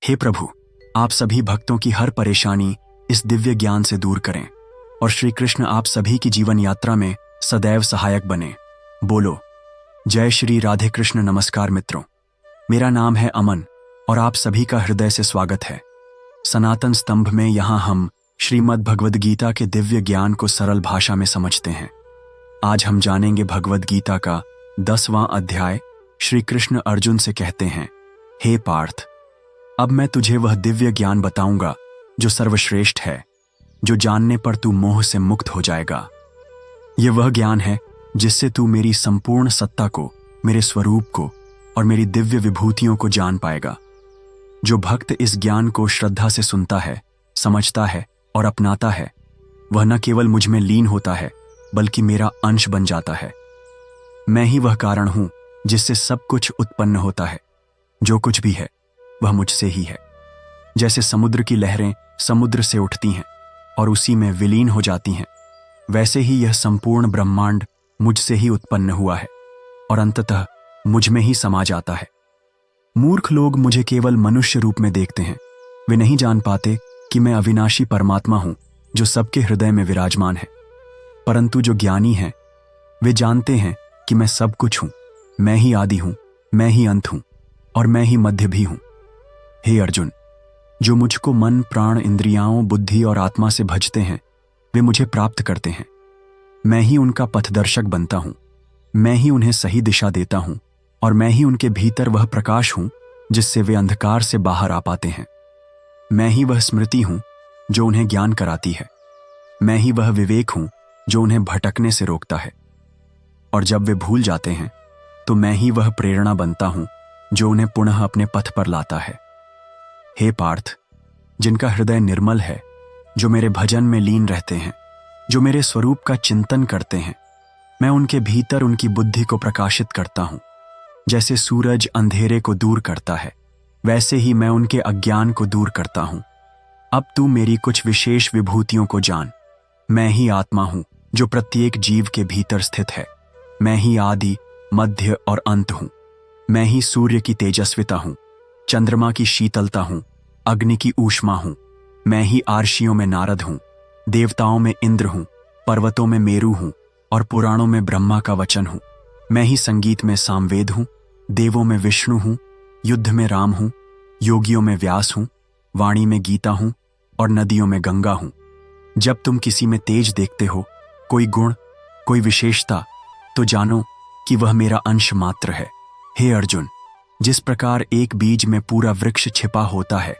हे प्रभु, आप सभी भक्तों की हर परेशानी इस दिव्य ज्ञान से दूर करें और श्री कृष्ण आप सभी की जीवन यात्रा में सदैव सहायक बने। बोलो जय श्री राधे कृष्ण। नमस्कार मित्रों, मेरा नाम है अमन और आप सभी का हृदय से स्वागत है। सनातन स्तंभ में यहाँ हम श्रीमद् भगवद गीता के दिव्य ज्ञान को सरल भाषा में समझते हैं। आज हम जानेंगे भगवद गीता का 10वां अध्याय। श्री कृष्ण अर्जुन से कहते हैं, हे पार्थ, अब मैं तुझे वह दिव्य ज्ञान बताऊंगा जो सर्वश्रेष्ठ है, जो जानने पर तू मोह से मुक्त हो जाएगा। यह वह ज्ञान है जिससे तू मेरी संपूर्ण सत्ता को, मेरे स्वरूप को और मेरी दिव्य विभूतियों को जान पाएगा। जो भक्त इस ज्ञान को श्रद्धा से सुनता है, समझता है और अपनाता है, वह न केवल मुझ में लीन होता है बल्कि मेरा अंश बन जाता है। मैं ही वह कारण हूं जिससे सब कुछ उत्पन्न होता है। जो कुछ भी है वह मुझसे ही है। जैसे समुद्र की लहरें समुद्र से उठती हैं और उसी में विलीन हो जाती हैं, वैसे ही यह संपूर्ण ब्रह्मांड मुझसे ही उत्पन्न हुआ है और अंततः मुझ में ही समा जाता है। मूर्ख लोग मुझे केवल मनुष्य रूप में देखते हैं। वे नहीं जान पाते कि मैं अविनाशी परमात्मा हूं जो सबके हृदय में विराजमान है। परंतु जो ज्ञानी हैं, वे जानते हैं कि मैं सब कुछ हूं। मैं ही आदि हूं, मैं ही अंत हूं और मैं ही मध्य भी हूं। हे अर्जुन, जो मुझको मन, प्राण, इंद्रियाओं, बुद्धि और आत्मा से भजते हैं, वे मुझे प्राप्त करते हैं। मैं ही उनका पथदर्शक बनता हूं। मैं ही उन्हें सही दिशा देता हूं और मैं ही उनके भीतर वह प्रकाश हूं जिससे वे अंधकार से बाहर आ पाते हैं। मैं ही वह स्मृति हूं जो उन्हें ज्ञान कराती है। मैं ही वह विवेक हूं जो उन्हें भटकने से रोकता है। और जब वे भूल जाते हैं तो मैं ही वह प्रेरणा बनता हूं जो उन्हें पुनः अपने पथ पर लाता है। हे पार्थ, जिनका हृदय निर्मल है, जो मेरे भजन में लीन रहते हैं, जो मेरे स्वरूप का चिंतन करते हैं, मैं उनके भीतर उनकी बुद्धि को प्रकाशित करता हूं। जैसे सूरज अंधेरे को दूर करता है, वैसे ही मैं उनके अज्ञान को दूर करता हूं। अब तू मेरी कुछ विशेष विभूतियों को जान। मैं ही आत्मा हूं जो प्रत्येक जीव के भीतर स्थित है। मैं ही आदि, मध्य और अंत हूं। मैं ही सूर्य की तेजस्विता हूं, चंद्रमा की शीतलता हूं, अग्नि की ऊष्मा हूं। मैं ही आर्षियों में नारद हूं, देवताओं में इंद्र हूं, पर्वतों में मेरु हूं और पुराणों में ब्रह्मा का वचन हूं। मैं ही संगीत में सामवेद हूं, देवों में विष्णु हूं, युद्ध में राम हूं, योगियों में व्यास हूं, वाणी में गीता हूं और नदियों में गंगा हूं। जब तुम किसी में तेज देखते हो, कोई गुण, कोई विशेषता, तो जानो कि वह मेरा अंश मात्र है। हे अर्जुन, जिस प्रकार एक बीज में पूरा वृक्ष छिपा होता है,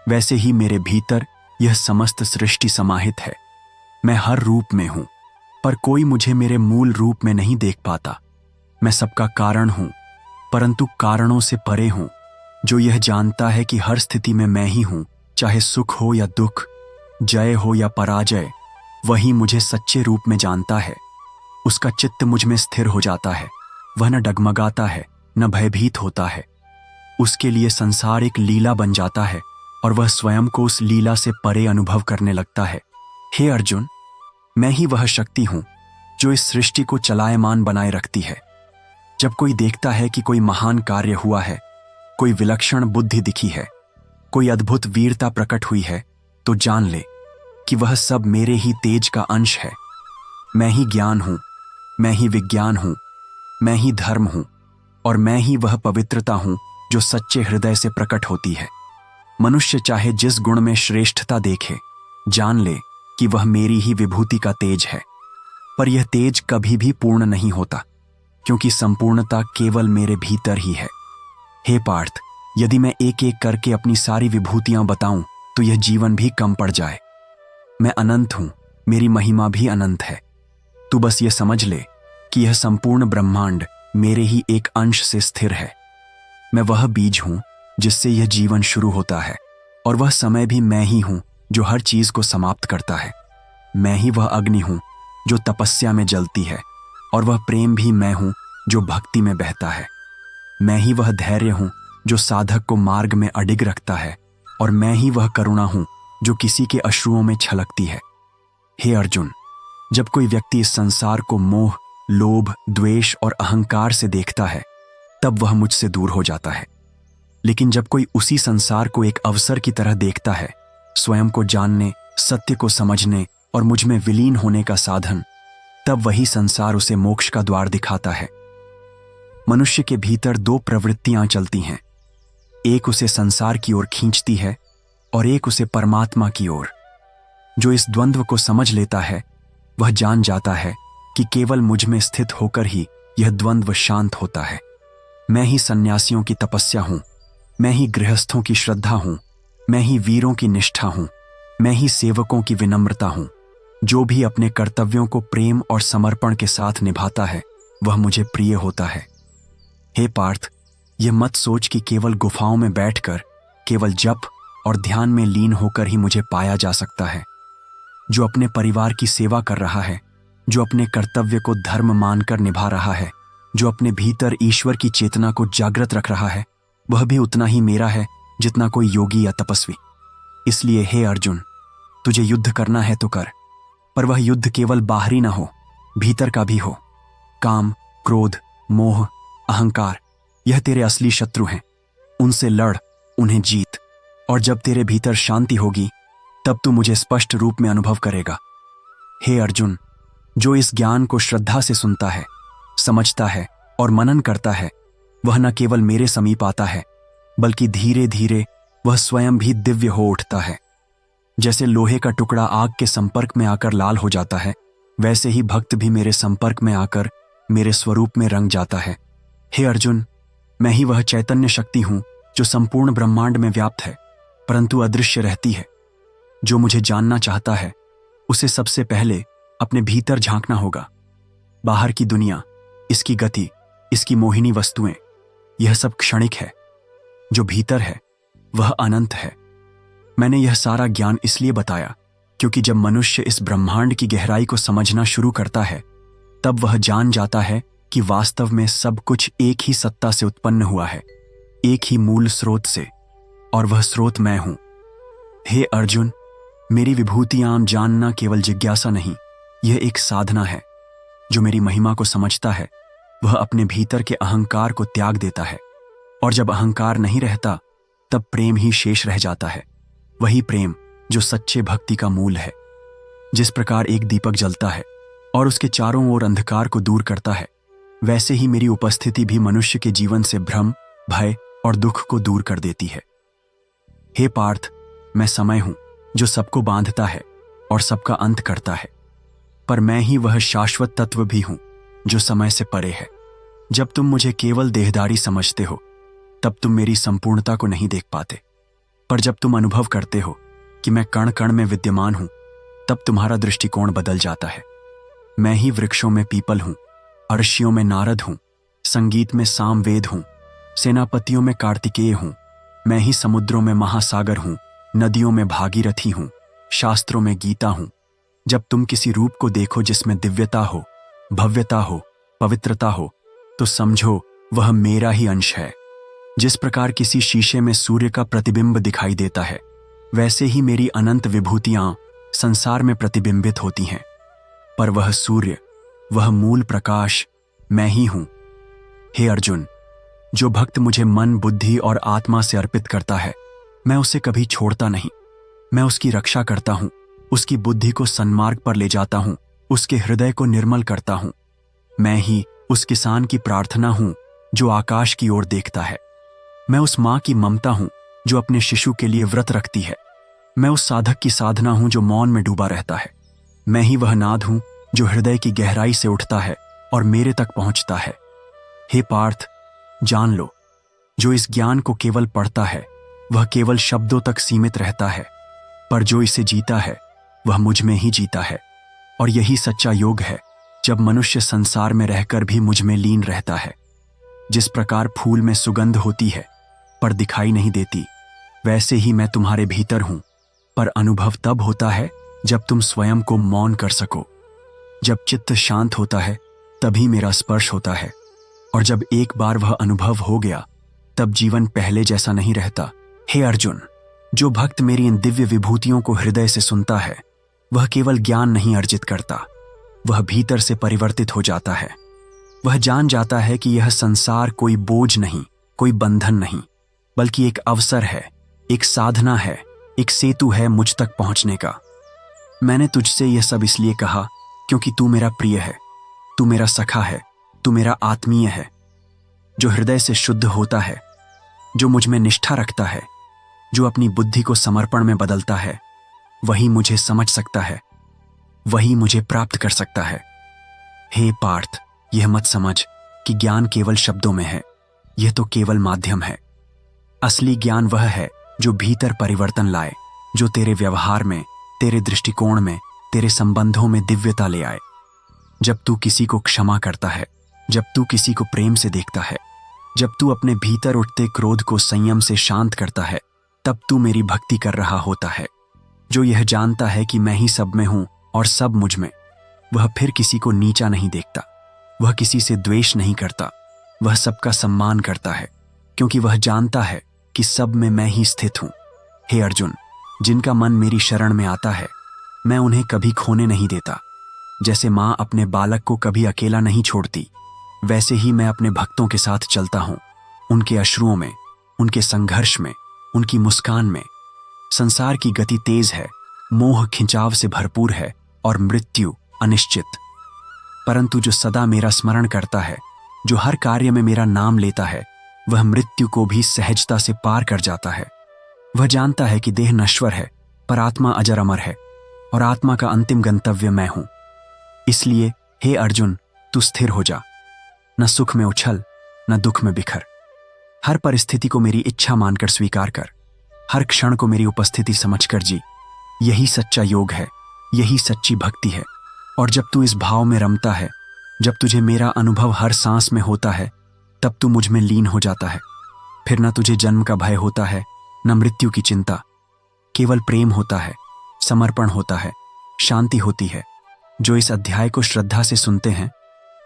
वैसे ही मेरे भीतर यह समस्त सृष्टि समाहित है। मैं हर रूप में हूं, पर कोई मुझे मेरे मूल रूप में नहीं देख पाता। मैं सबका कारण हूं, परंतु कारणों से परे हूं। जो यह जानता है कि हर स्थिति में मैं ही हूं, चाहे सुख हो या दुख, जय हो या पराजय, वही मुझे सच्चे रूप में जानता है। उसका चित्त मुझ में स्थिर हो जाता है। वह न डगमगाता है, न भयभीत होता है। उसके लिए संसार एक लीला बन जाता है और वह स्वयं को उस लीला से परे अनुभव करने लगता है। हे अर्जुन, मैं ही वह शक्ति हूं जो इस सृष्टि को चलायमान बनाए रखती है। जब कोई देखता है कि कोई महान कार्य हुआ है, कोई विलक्षण बुद्धि दिखी है, कोई अद्भुत वीरता प्रकट हुई है, तो जान ले कि वह सब मेरे ही तेज का अंश है। मैं ही ज्ञान हूं, मैं ही विज्ञान हूं, मैं ही धर्म हूं और मैं ही वह पवित्रता हूं जो सच्चे हृदय से प्रकट होती है। मनुष्य चाहे जिस गुण में श्रेष्ठता देखे, जान ले कि वह मेरी ही विभूति का तेज है। पर यह तेज कभी भी पूर्ण नहीं होता, क्योंकि संपूर्णता केवल मेरे भीतर ही है। हे पार्थ, यदि मैं एक एक करके अपनी सारी विभूतियां बताऊं तो यह जीवन भी कम पड़ जाए। मैं अनंत हूं, मेरी महिमा भी अनंत है। तू बस ये समझ ले कि यह संपूर्ण ब्रह्मांड मेरे ही एक अंश से स्थिर है। मैं वह बीज हूं जिससे यह जीवन शुरू होता है और वह समय भी मैं ही हूं जो हर चीज को समाप्त करता है। मैं ही वह अग्नि हूं जो तपस्या में जलती है और वह प्रेम भी मैं हूं जो भक्ति में बहता है। मैं ही वह धैर्य हूं जो साधक को मार्ग में अडिग रखता है और मैं ही वह करुणा हूं जो किसी के अश्रुओं में छलकती है। हे अर्जुन, जब कोई व्यक्ति इस संसार को मोह, लोभ, द्वेष और अहंकार से देखता है, तब वह मुझसे दूर हो जाता है। लेकिन जब कोई उसी संसार को एक अवसर की तरह देखता है, स्वयं को जानने, सत्य को समझने और मुझ में विलीन होने का साधन, तब वही संसार उसे मोक्ष का द्वार दिखाता है। मनुष्य के भीतर दो प्रवृत्तियां चलती हैं, एक उसे संसार की ओर खींचती है और एक उसे परमात्मा की ओर। जो इस द्वंद्व को समझ लेता है वह जान जाता है कि केवल मुझ में स्थित होकर ही यह द्वंद्व शांत होता है। मैं ही सन्यासियों की तपस्या हूं, मैं ही गृहस्थों की श्रद्धा हूं, मैं ही वीरों की निष्ठा हूं, मैं ही सेवकों की विनम्रता हूं। जो भी अपने कर्तव्यों को प्रेम और समर्पण के साथ निभाता है वह मुझे प्रिय होता है। हे पार्थ, यह मत सोच कि केवल गुफाओं में बैठकर, केवल जप और ध्यान में लीन होकर ही मुझे पाया जा सकता है। जो अपने परिवार की सेवा कर रहा है, जो अपने कर्तव्य को धर्म मानकर निभा रहा है, जो अपने भीतर ईश्वर की चेतना को जागृत रख रहा है, वह भी उतना ही मेरा है जितना कोई योगी या तपस्वी। इसलिए हे अर्जुन, तुझे युद्ध करना है तो कर, पर वह युद्ध केवल बाहरी ना हो, भीतर का भी हो। काम, क्रोध, मोह, अहंकार, यह तेरे असली शत्रु हैं। उनसे लड़, उन्हें जीत, और जब तेरे भीतर शांति होगी तब तू मुझे स्पष्ट रूप में अनुभव करेगा। हे अर्जुन, जो इस ज्ञान को श्रद्धा से सुनता है, समझता है और मनन करता है, वह न केवल मेरे समीप आता है, बल्कि धीरे धीरे वह स्वयं भी दिव्य हो उठता है। जैसे लोहे का टुकड़ा आग के संपर्क में आकर लाल हो जाता है, वैसे ही भक्त भी मेरे संपर्क में आकर मेरे स्वरूप में रंग जाता है। हे अर्जुन, मैं ही वह चैतन्य शक्ति हूं जो संपूर्ण ब्रह्मांड में व्याप्त है, परंतु अदृश्य रहती है। जो मुझे जानना चाहता है उसे सबसे पहले अपने भीतर झांकना होगा। बाहर की दुनिया, इसकी गति, इसकी मोहिनी वस्तुएं, यह सब क्षणिक है। जो भीतर है वह अनंत है। मैंने यह सारा ज्ञान इसलिए बताया क्योंकि जब मनुष्य इस ब्रह्मांड की गहराई को समझना शुरू करता है, तब वह जान जाता है कि वास्तव में सब कुछ एक ही सत्ता से उत्पन्न हुआ है, एक ही मूल स्रोत से, और वह स्रोत मैं हूं। हे अर्जुन, मेरी विभूतियां जानना केवल जिज्ञासा नहीं, यह एक साधना है। जो मेरी महिमा को समझता है वह अपने भीतर के अहंकार को त्याग देता है, और जब अहंकार नहीं रहता तब प्रेम ही शेष रह जाता है। वही प्रेम जो सच्चे भक्ति का मूल है। जिस प्रकार एक दीपक जलता है और उसके चारों ओर अंधकार को दूर करता है, वैसे ही मेरी उपस्थिति भी मनुष्य के जीवन से भ्रम, भय और दुख को दूर कर देती है। हे पार्थ, मैं समय हूं जो सबको बांधता है और सबका अंत करता है, पर मैं ही वह शाश्वत तत्व भी हूं जो समय से परे है। जब तुम मुझे केवल देहधारी समझते हो तब तुम मेरी संपूर्णता को नहीं देख पाते, पर जब तुम अनुभव करते हो कि मैं कण कण में विद्यमान हूं, तब तुम्हारा दृष्टिकोण बदल जाता है। मैं ही वृक्षों में पीपल हूं, अर्शियों में नारद हूं, संगीत में सामवेद हूं, सेनापतियों में कार्तिकेय हूं, मैं ही समुद्रों में महासागर हूं, नदियों में भागीरथी हूं, शास्त्रों में गीता हूं। जब तुम किसी रूप को देखो जिसमें दिव्यता हो, भव्यता हो, पवित्रता हो, तो समझो वह मेरा ही अंश है। जिस प्रकार किसी शीशे में सूर्य का प्रतिबिंब दिखाई देता है, वैसे ही मेरी अनंत विभूतियां संसार में प्रतिबिंबित होती हैं, पर वह सूर्य, वह मूल प्रकाश मैं ही हूं। हे अर्जुन, जो भक्त मुझे मन, बुद्धि और आत्मा से अर्पित करता है, मैं उसे कभी छोड़ता नहीं। मैं उसकी रक्षा करता हूं, उसकी बुद्धि को सन्मार्ग पर ले जाता हूं, उसके हृदय को निर्मल करता हूं। मैं ही उस किसान की प्रार्थना हूं जो आकाश की ओर देखता है। मैं उस मां की ममता हूं जो अपने शिशु के लिए व्रत रखती है। मैं उस साधक की साधना हूं जो मौन में डूबा रहता है। मैं ही वह नाद हूं जो हृदय की गहराई से उठता है और मेरे तक पहुंचता है। हे पार्थ, जान लो, जो इस ज्ञान को केवल पढ़ता है वह केवल शब्दों तक सीमित रहता है, पर जो इसे जीता है वह मुझ में ही जीता है। और यही सच्चा योग है, जब मनुष्य संसार में रहकर भी मुझ में लीन रहता है। जिस प्रकार फूल में सुगंध होती है पर दिखाई नहीं देती, वैसे ही मैं तुम्हारे भीतर हूं, पर अनुभव तब होता है जब तुम स्वयं को मौन कर सको। जब चित्त शांत होता है तभी मेरा स्पर्श होता है, और जब एक बार वह अनुभव हो गया तब जीवन पहले जैसा नहीं रहता। हे अर्जुन, जो भक्त मेरी इन दिव्य विभूतियों को हृदय से सुनता है, वह केवल ज्ञान नहीं अर्जित करता, वह भीतर से परिवर्तित हो जाता है। वह जान जाता है कि यह संसार कोई बोझ नहीं, कोई बंधन नहीं, बल्कि एक अवसर है, एक साधना है, एक सेतु है मुझ तक पहुंचने का। मैंने तुझसे यह सब इसलिए कहा क्योंकि तू मेरा प्रिय है, तू मेरा सखा है, तू मेरा आत्मीय है। जो हृदय से शुद्ध होता है, जो मुझ में निष्ठा रखता है, जो अपनी बुद्धि को समर्पण में बदलता है, वही मुझे समझ सकता है, वही मुझे प्राप्त कर सकता है। हे पार्थ, यह मत समझ कि ज्ञान केवल शब्दों में है, यह तो केवल माध्यम है। असली ज्ञान वह है जो भीतर परिवर्तन लाए, जो तेरे व्यवहार में, तेरे दृष्टिकोण में, तेरे संबंधों में दिव्यता ले आए। जब तू किसी को क्षमा करता है, जब तू किसी को प्रेम से देखता है, जब तू अपने भीतर उठते क्रोध को संयम से शांत करता है, तब तू मेरी भक्ति कर रहा होता है। जो यह जानता है कि मैं ही सब में हूं और सब मुझ में, वह फिर किसी को नीचा नहीं देखता, वह किसी से द्वेष नहीं करता, वह सबका सम्मान करता है, क्योंकि वह जानता है कि सब में मैं ही स्थित हूं। हे अर्जुन, जिनका मन मेरी शरण में आता है, मैं उन्हें कभी खोने नहीं देता। जैसे माँ अपने बालक को कभी अकेला नहीं छोड़ती, वैसे ही मैं अपने भक्तों के साथ चलता हूं, उनके अश्रुओं में, उनके संघर्ष में, उनकी मुस्कान में। संसार की गति तेज है, मोह खिंचाव से भरपूर है और मृत्यु अनिश्चित। परंतु जो सदा मेरा स्मरण करता है, जो हर कार्य में मेरा नाम लेता है, वह मृत्यु को भी सहजता से पार कर जाता है। वह जानता है कि देह नश्वर है, पर आत्मा अजर अमर है, और आत्मा का अंतिम गंतव्य मैं हूं। इसलिए हे अर्जुन, तू स्थिर हो जा, न सुख में उछल, न दुख में बिखर। हर परिस्थिति को मेरी इच्छा मानकर स्वीकार कर, हर क्षण को मेरी उपस्थिति समझकर जी। यही सच्चा योग है, यही सच्ची भक्ति है। और जब तू इस भाव में रमता है, जब तुझे मेरा अनुभव हर सांस में होता है, तब तू मुझ में लीन हो जाता है। फिर न तुझे जन्म का भय होता है, न मृत्यु की चिंता। केवल प्रेम होता है, समर्पण होता है, शांति होती है। जो इस अध्याय को श्रद्धा से सुनते हैं,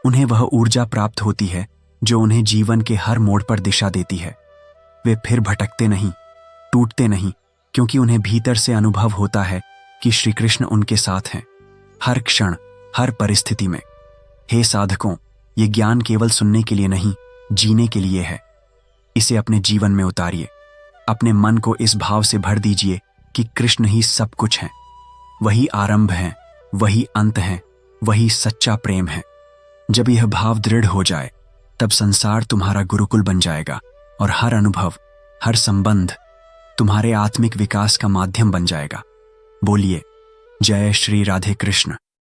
उन्हें वह ऊर्जा प्राप्त होती है जो उन्हें जीवन के हर मोड़ पर दिशा देती है। वे फिर भटकते नहीं, टूटते नहीं, क्योंकि उन्हें भीतर से अनुभव होता है कि श्री कृष्ण उनके साथ हैं, हर क्षण, हर परिस्थिति में। हे साधकों, ये ज्ञान केवल सुनने के लिए नहीं, जीने के लिए है। इसे अपने जीवन में उतारिए। अपने मन को इस भाव से भर दीजिए कि कृष्ण ही सब कुछ है, वही आरंभ है, वही अंत है, वही सच्चा प्रेम है। जब यह भाव दृढ़ हो जाए, तब संसार तुम्हारा गुरुकुल बन जाएगा और हर अनुभव, हर संबंध तुम्हारे आत्मिक विकास का माध्यम बन जाएगा। बोलिए, जय श्री राधे कृष्ण।